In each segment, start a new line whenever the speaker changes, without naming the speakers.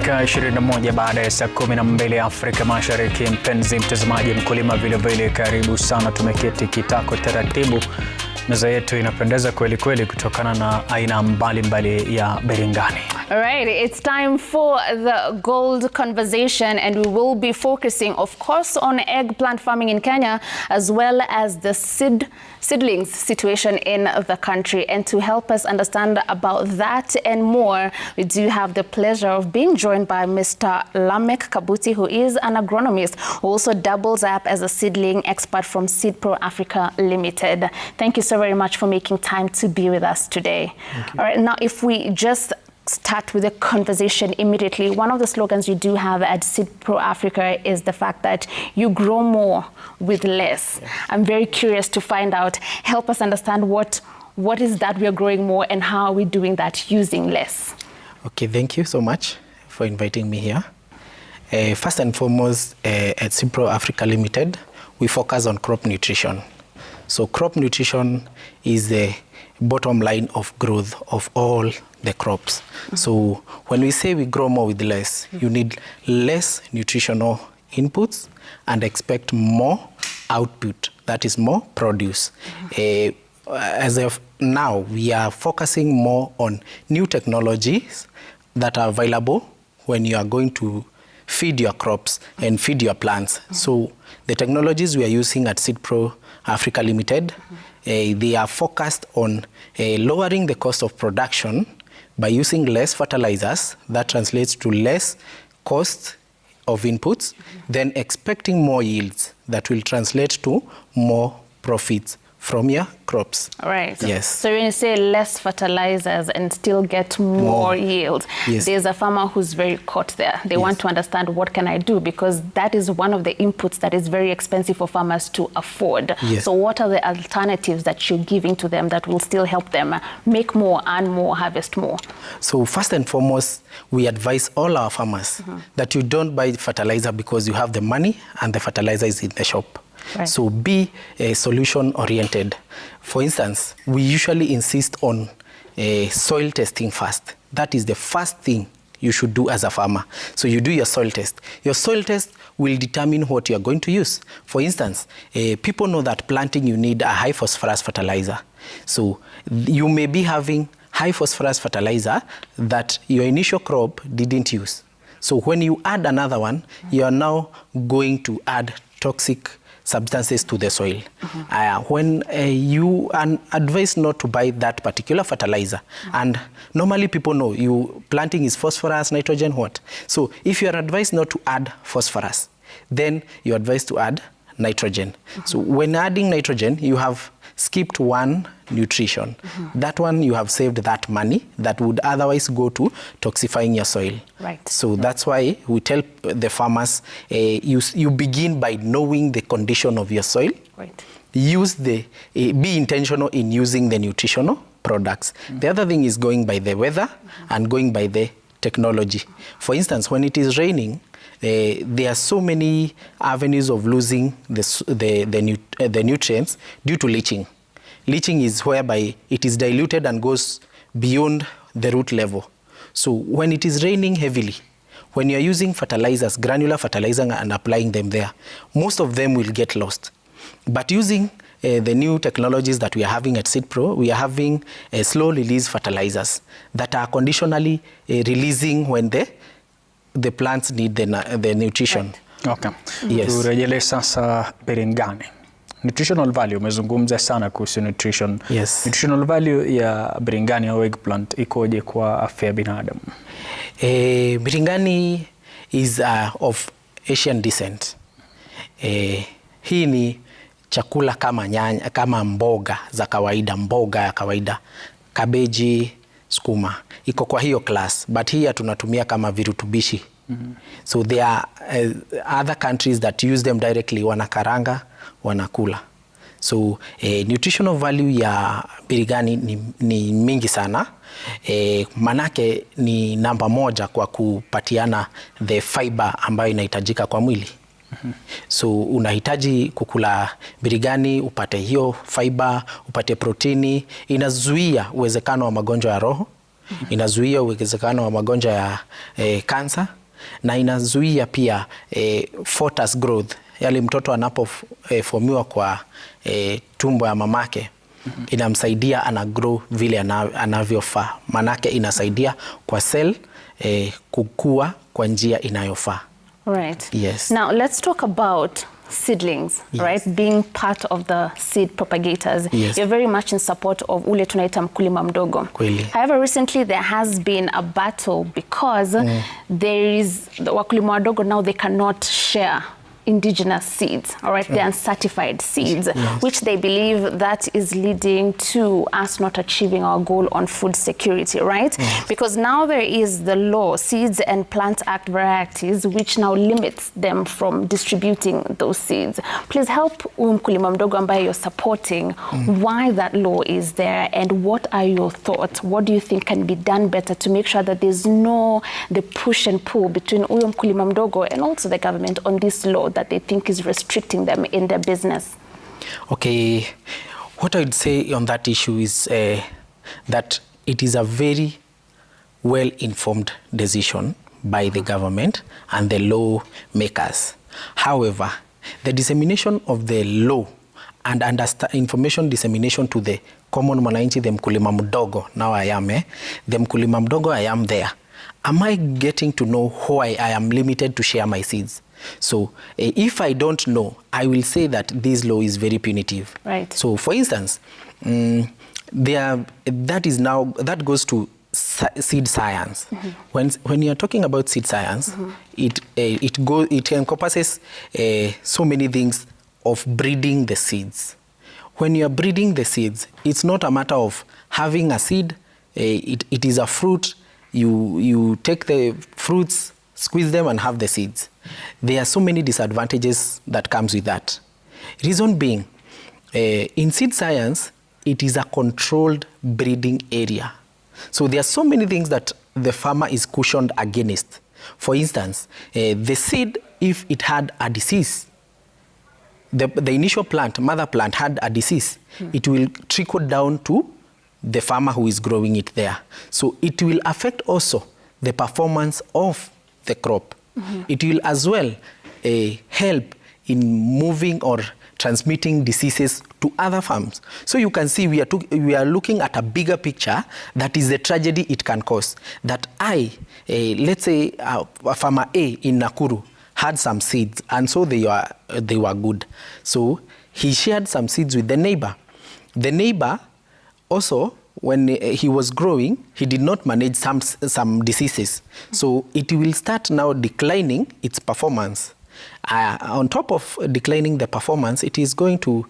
Dakika 21 baada ya saa 12 Afrika Mashariki. Mpenzi mtazamaji, mkulima vile vile, karibu sana. Tumeketi kitako taratibu. Meza yetu inapendeza kweli kweli kutokana na aina mbalimbali ya biringani.
All right, it's time for the gold conversation, and we will be focusing, of course, on eggplant farming in Kenya, as well as the seedlings situation in the country. And to help us understand about that and more, we do have the pleasure of being joined by Mr. Lamek Kabuti, who is an agronomist who also doubles up as a seedling expert from SeedPro Africa Limited. Thank you so very much for making time to be with us today. All right, now if we just start with the conversation immediately. One of the slogans you do have at SeedPro Africa is the fact that you grow more with less. Yes. I'm very curious to find out, help us understand what is that we are growing more and how are we doing that using less?
Okay, thank you so much for inviting me here. First and foremost, at SeedPro Africa Limited, we focus on crop nutrition. So crop nutrition is the bottom line of growth of all the crops. Mm-hmm. So when we say we grow more with less, you need less nutritional inputs and expect more output, that is more produce. Mm-hmm. As of now, we are focusing more on new technologies that are available when you are going to feed your crops and feed your plants. Mm-hmm. So the technologies we are using at SeedPro Africa Limited, they are focused on lowering the cost of production by using less fertilizers. That translates to less cost of inputs, then expecting more yields that will translate to more profits from your crops.
All right.
Yes.
So when you say less fertilizers and still get more yield, yes, there's a farmer who's very caught there. They want to understand, what can I do? Because that is one of the inputs that is very expensive for farmers to afford. Yes. So what are the alternatives that you're giving to them that will still help them make more, earn more, harvest more? So
first and foremost, we advise all our farmers that you don't buy fertilizer because you have the money and the fertilizer is in the shop. Right. So be solution-oriented. For instance, we usually insist on soil testing first. That is the first thing you should do as a farmer. So you do your soil test. Your soil test will determine what you are going to use. For instance, people know that planting you need a high phosphorus fertilizer. So you may be having high phosphorus fertilizer that your initial crop didn't use. So when you add another one, you are now going to add toxic substances to the soil. When you are advised not to buy that particular fertilizer, and normally people know planting is phosphorus, nitrogen, what? So if you are advised not to add phosphorus, then you're advised to add nitrogen. So when adding nitrogen, you have skipped one nutrition. That one, you have saved that money that would otherwise go to toxifying your soil. Right. So that's why we tell the farmers, you begin by knowing the condition of your soil. Right. Be intentional in using the nutritional products. The other thing is going by the weather and going by the technology. For instance, when it is raining, there are so many avenues of losing the nutrients due to leaching. Leaching is whereby it is diluted and goes beyond the root level. So when it is raining heavily, when you are using fertilizers, granular fertilizer, and applying them there, most of them will get lost. But using the new technologies that we are having at SeedPro, we are having slow release fertilizers that are conditionally releasing when the plants need the nutrition. Right.
Okay. Yes. Turejele sasa biringani. Nutritional value, umezungumza sana kuhusu nutrition. Yes. Nutritional value ya biringani au eggplant ikoje kwa afya ya binadamu?
Biringani is of Asian descent. Hii ni chakula kama nyanya, kama mboga za kawaida, mboga ya kawaida, kabeji, skuma. Iko kwa hiyo class, but here tunatumia kama virutubishi. So there are other countries that use them directly, wanakaranga, wanakula. So nutritional value ya biringani ni mingi sana. Manake ni namba moja kwa kupatiana the fiber ambayo inahitajika kwa mwili. So unahitaji kukula biringani, upate hiyo fiber, upate protini, inazuia uwezekano wa magonjwa ya roho Inazuia uwezekano wa magonjwa ya kansa, na inazuia pia fetus growth, yale mtoto anapoformiwa kwa tumbo ya mamake. Inamsaidia ana grow vile anavyofaa, manake inasaidia kwa cell kukua kwa njia inayofaa.
Right.
Yes.
Now let's talk about seedlings,
yes.
right? Being part of the seed propagators.
Yes.
You're very much in support of ule tunaita mkulima mdogo.
Kweli.
However, recently there has been a battle because there is the wakulima wadogo now they cannot share indigenous seeds, all right, the uncertified seeds,
yes.
which they believe that is leading to us not achieving our goal on food security, right?
Yes.
Because now there is the law, Seeds and Plant Act varieties, which now limits them from distributing those seeds. Please help mkulima mdogo ambaye you're supporting, why that law is there, and what are your thoughts? What do you think can be done better to make sure that there's no the push and pull between mkulima mdogo and also the government on this law that they think is restricting them in their business?
Okay, what I would say on that issue is that it is a very well-informed decision by the government and the lawmakers. However, the dissemination of the law and information dissemination to the common mwananchi, the mkulima mdogo, now I am, the mkulima mdogo, I am there. Am I getting to know why I am limited to share my seeds? So if I don't know, I will say that this law is very punitive.
Right.
So for instance, that goes to seed science. When you are talking about seed science, it encompasses so many things of breeding the seeds. When you are breeding the seeds, it's not a matter of having a seed. It is a fruit. You take the fruits, squeeze them and have the seeds. There are so many disadvantages that comes with that. Reason being, in seed science, it is a controlled breeding area. So there are so many things that the farmer is cautioned against. For instance, the seed, if it had a disease, the initial plant, mother plant had a disease, it will trickle down to the farmer who is growing it there. So it will affect also the performance of the crop. It will as well help in moving or transmitting diseases to other farms. So you can see we are looking at a bigger picture that is the tragedy it can cause. That let's say a farmer A in Nakuru had some seeds and so they were good. So he shared some seeds with the neighbor. The neighbor also, when he was growing, he did not manage some diseases. So it will start now declining its performance. On top of declining the performance, it is going to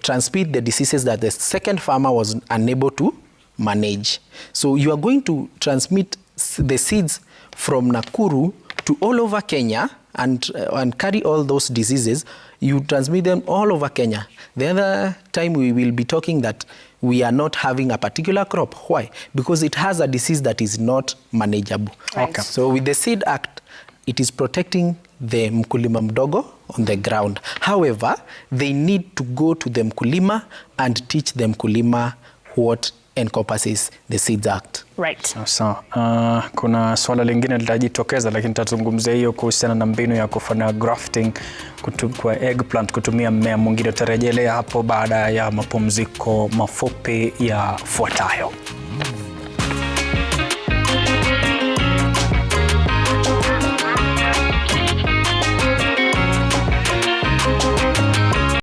transmit the diseases that the second farmer was unable to manage. So you are going to transmit the seeds from Nakuru to all over Kenya and carry all those diseases. You transmit them all over Kenya. The other time we will be talking that we are not having a particular crop. Why? Because it has a disease that is not manageable.
Right.
Okay.
So with the Seed Act, it is protecting the mkulima mdogo on the ground. However, they need to go to the mkulima and teach the mkulima what encompasses the Seeds Act.
Right.
Sawa. Kuna swala lingine litajitokeza, lakini tutazungumzia hiyo kuhusiana na mbinu ya kufanya grafting kwa eggplant kutumia mmea mwingine. Tutarejelea hapo baada ya mapumziko mafupi yafuatayo.